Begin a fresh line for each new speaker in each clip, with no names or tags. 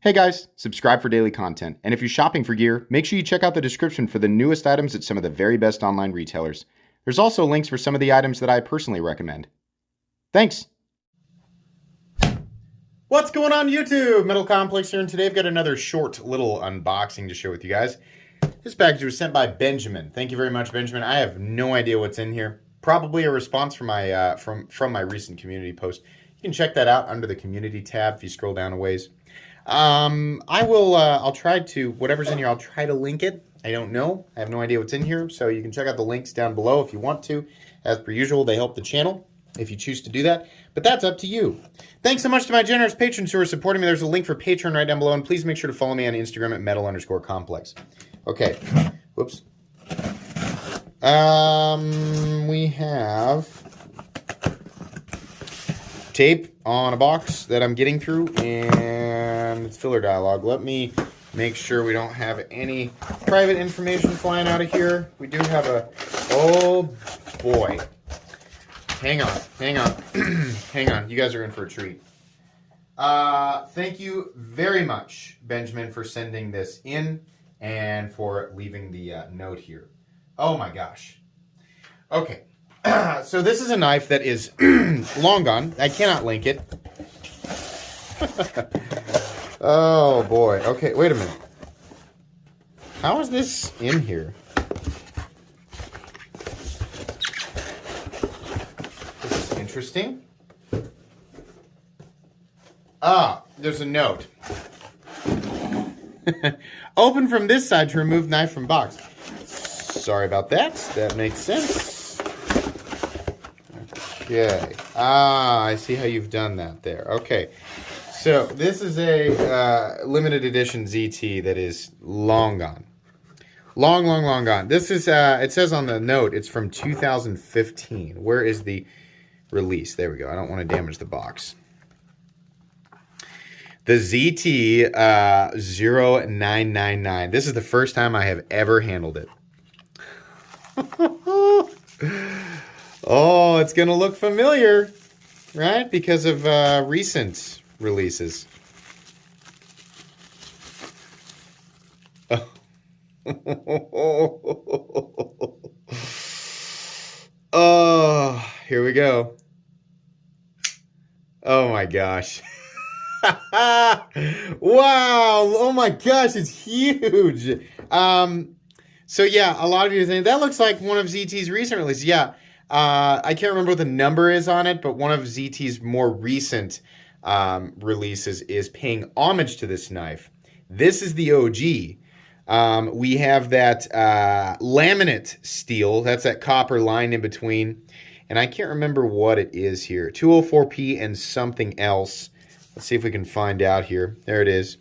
Hey guys, subscribe for daily content. And if you're shopping for gear, make sure you check out the description for the newest items at some of the very best online retailers. There's also links for some of the items that I personally recommend. Thanks! What's going on YouTube? Metal Complex here, and today I've got another short little unboxing to share with you guys. This package was sent by Benjamin. Thank you very much, Benjamin. I have no idea what's in here. Probably a response from my from my recent community post. You can check that out under the community tab if you scroll down a ways. I'll try to, whatever's in here, I'll try to link it. I don't know. I have no idea what's in here. So you can check out the links down below if you want to. As per usual, they help the channel if you choose to do that. But that's up to you. Thanks so much to my generous patrons who are supporting me. There's a link for Patreon right down below. And please make sure to follow me on Instagram at metal_complex. Okay. Whoops. We have tape on a box that I'm getting through, and it's filler dialogue. Let me make sure we don't have any private information flying out of here. We do have a, oh boy. Hang on. Hang on. You guys are in for a treat. Thank you very much, Benjamin, for sending this in and for leaving the note here. Oh my gosh. Okay. So this is a knife that is long gone. I cannot link it. Oh boy. Okay, wait a minute. How is this in here? This is interesting. Ah, there's a note. Open from this side to remove knife from box. Sorry about that. That makes sense. Okay. Ah, I see how you've done that there. Okay. So this is a limited edition ZT that is long gone. Long gone. This is, it says on the note, it's from 2015. Where is the release? There we go. I don't want to damage the box. The ZT 0999. This is the first time I have ever handled it. Oh, it's going to look familiar, right? Because of recent releases. Oh, here we go. Oh my gosh. Wow. Oh my gosh, it's huge. So yeah, a lot of you think that looks like one of ZT's recent releases. Yeah. I can't remember what the number is on it, but one of ZT's more recent releases is paying homage to this knife. This is the OG. We have that laminate steel. That's that copper line in between. And I can't remember what it is here. 204P and something else. Let's see if we can find out here. There it is.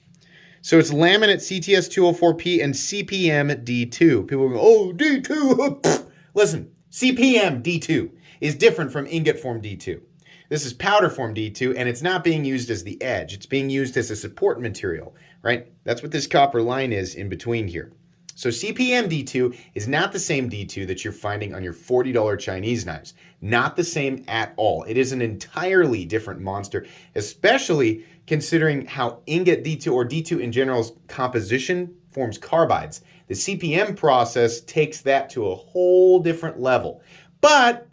So it's laminate CTS 204P and CPM D2. People go, oh, D2. Listen. CPM D2 is different from ingot form D2. This is powder form D2, and it's not being used as the edge. It's being used as a support material, right? That's what this copper line is in between here. So CPM D2 is not the same D2 that you're finding on your $40 Chinese knives. Not the same at all. It is an entirely different monster, especially considering how ingot D2 or D2 in general's composition forms carbides. The CPM process takes that to a whole different level. But,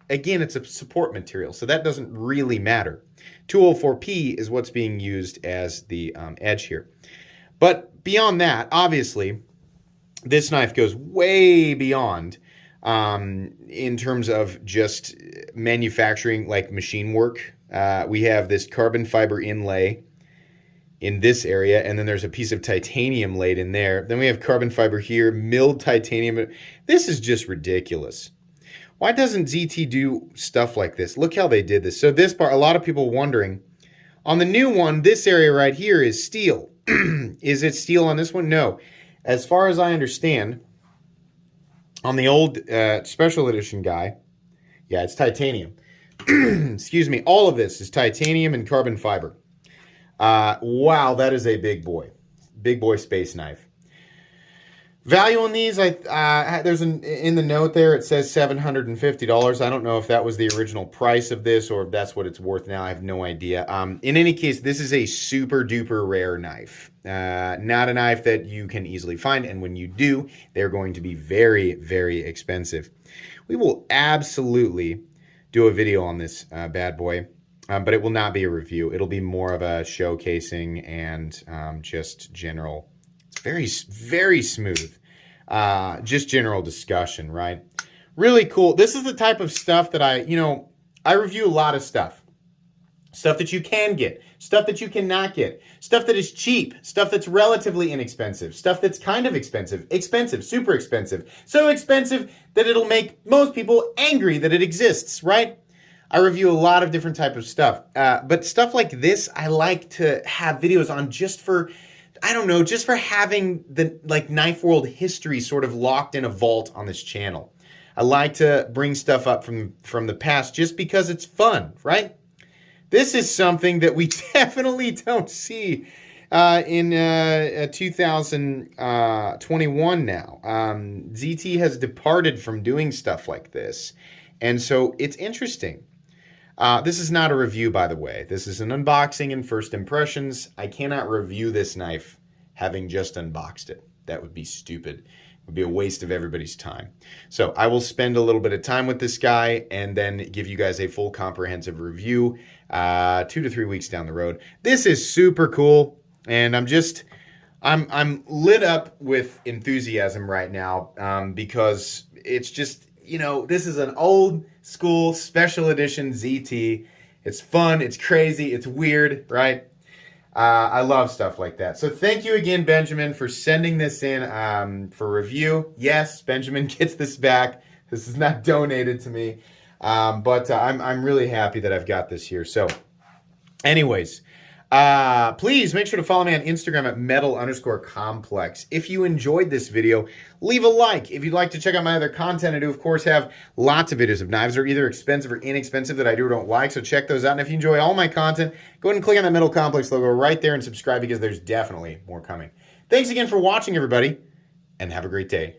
again, it's a support material, so that doesn't really matter. 204P is what's being used as the edge here. But beyond that, obviously, this knife goes way beyond in terms of just manufacturing, like machine work. We have this carbon fiber inlay in this area, and then there's a piece of titanium laid in there. Then we have carbon fiber here, milled titanium. This is just ridiculous. Why doesn't ZT do stuff like this? Look how they did this. So this part, a lot of people wondering, on the new one, this area right here is steel. Is it steel on this one? No. As far as I understand, on the old special edition guy, yeah, it's titanium. Excuse me, all of this is titanium and carbon fiber. Wow, that is a big boy space knife. Value on these, there's in the note there, it says $750. I don't know if that was the original price of this or if that's what it's worth now. I have no idea. In any case, this is a super duper rare knife. Not a knife that you can easily find, and when you do, they're going to be very, very expensive. We will absolutely do a video on this bad boy, but it will not be a review. It'll be more of a showcasing and just general. It's very, very smooth. Just general discussion, right? Really cool. This is the type of stuff that I review a lot of stuff. Stuff that you can get, stuff that you cannot get, stuff that is cheap, stuff that's relatively inexpensive, stuff that's kind of expensive, super expensive, so expensive that it'll make most people angry that it exists, right? I review a lot of different type of stuff, but stuff like this, I like to have videos on just for, I don't know, just for having the knife world history sort of locked in a vault on this channel. I like to bring stuff up from the past just because it's fun, right? This is something that we definitely don't see in 2021 now. ZT has departed from doing stuff like this, and so it's interesting. This is not a review, by the way. This is an unboxing and first impressions. I cannot review this knife having just unboxed it. That would be stupid. It would be a waste of everybody's time. So I will spend a little bit of time with this guy and then give you guys a full comprehensive review 2 to 3 weeks down the road. This is super cool, and I'm lit up with enthusiasm right now because it's just, this is an old school special edition ZT. It's fun, it's crazy, it's weird, right? I love stuff like that. So thank you again, Benjamin, for sending this in for review. Yes, Benjamin gets this back. This is not donated to me, but I'm really happy that I've got this here. So anyways, please make sure to follow me on Instagram at metal_complex. If you enjoyed this video, leave a like. If you'd like to check out my other content, I do, of course, have lots of videos of knives that are either expensive or inexpensive that I do or don't like, so check those out. And if you enjoy all my content, go ahead and click on that Metal Complex logo right there and subscribe because there's definitely more coming. Thanks again for watching, everybody, and have a great day.